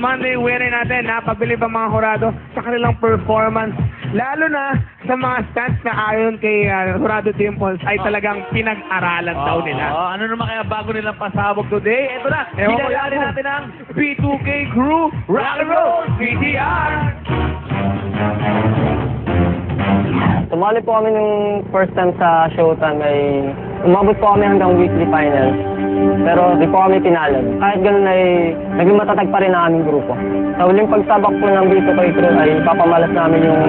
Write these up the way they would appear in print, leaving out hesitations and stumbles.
Monday winner natin. Napabili ba mga hurado sa kanilang performance? Lalo na sa mga stunts na ayon kay Hurado Dimples ay talagang pinag-aralan daw nila. Ano naman kaya bago nilang pasabog today? Ito na, Ewan ko kilalanin lang. natin ang B2K Crew Rock and Roll PTR! Tumali po kami nung first time sa Showtime ay umabot po kami hanggang weekly finals. Pero di po kami tinalo. Kahit ganun ay naging matatag pa rin ang aming grupo. Sa huling pagsabak po ng B2K Crew ay papamalas namin yung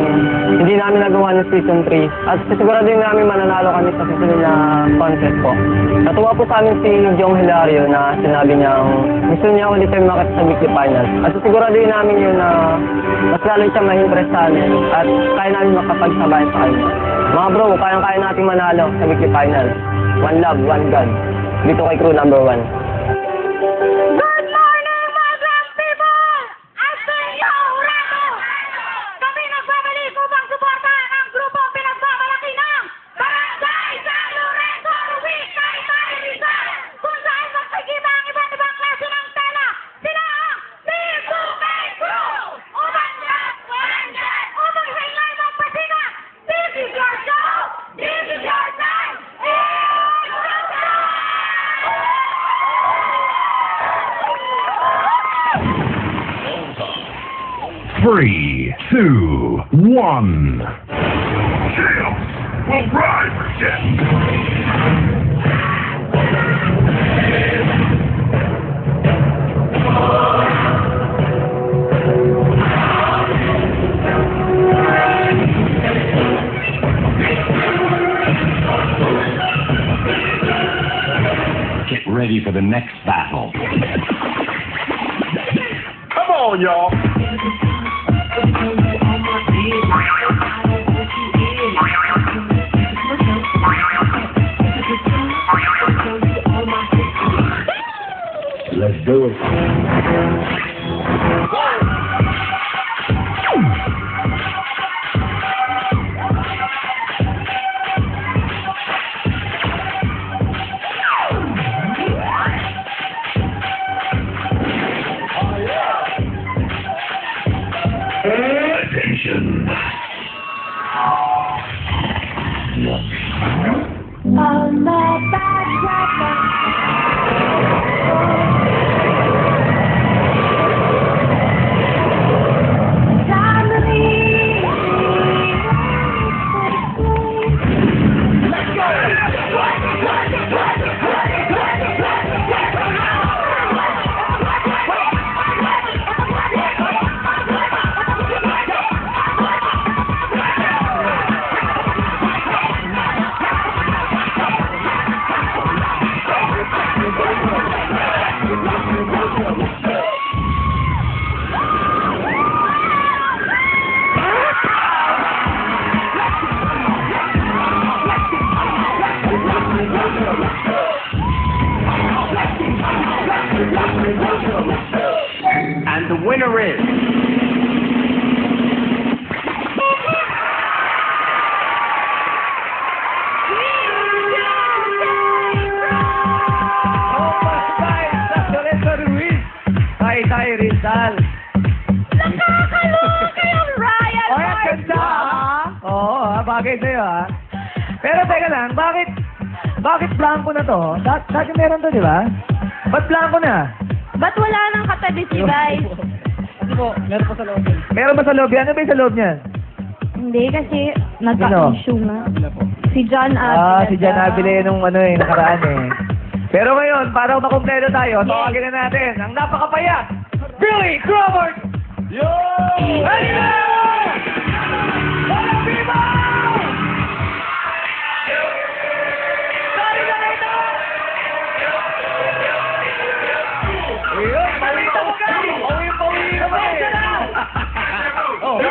hindi namin nagawa ng Season 3. At siguraduhin namin mananalo kami sa susunod na contest po. Natuwa po sa amin si Jong Hilario na sinabi niya gusto niya ulit tayo makita sa weekly finals. At siguraduhin namin yun na mas lalo siya ma-impress sa amin at kaya namin makapagsabay sa kanya. Mga bro, kayang-kaya natin manalo sa weekly finals. One love, one God. B2K Crew #1. Good morning, Muslim people! Asa iyo, Rado! Kami nagbabalik upang suportahan ang grupong pinagmamalaki ng Barangay San Lorenzo, Ruiz, Taytay, Rizal, kung saan magkikita ang iba't ibang klase ng tela. Sila ang B2K Crew! Upang lahat, upang sa ingay mong pasiga. This is your show! This is your time! Three, two, one. Champs will rise again. Get ready for the next battle. Come on, y'all. Let's do it. Attention. On the back And the winner is... Taytay, Rizal. Nakakaloka yung Ryan Oh, ang ganda, ah. Oo, bagay sa'yo, ah. Pero teka lang, bakit blanco na to? Dati meron to, di ba? Ba't blanco na? Ba't wala nang katabi si Vice? Meron ba sa loob yan? Ano ba yung sa loob niyan? Hindi, kasi nagka-issue nga. Si John Avila. Si Jan Avila nung nakaraan eh. Pero ngayon, para makumpleto tayo, tawagin na natin ang napakapayat, Billy Crawford! Yo! Hello! Hola, viva! Sorry na ito! Ayun, palito mo ka! Pawi na ba eh? Oh,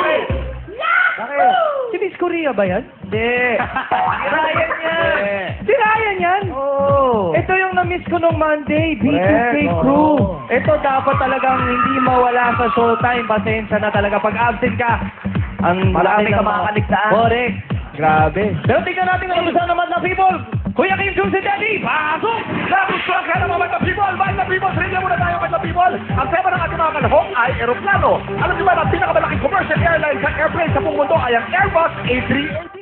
bakit? Si Miss Korea ba yan? Hindi. Si Ryan yan. Si Ryan yan? Oo. Ito yung na-miss ko nung Monday, B2K Crew. Ito dapat talagang hindi mawala sa showtime. Pasensya na talaga. Pag absent ka, ang marami ka makakaligtaan. Correct. Grabe. Pero tingnan natin ang gusto naman na people. Kuya Kim Jun si Daddy, pasok! Nagustuhan ka naman mga people! Mga people, rin muna tayo mga people! Ang tema ng ating mga kalahok ay Alam niyo ba na pinakamalaking commercial airline sa airplane sa buong mundo ay ang Airbus A380?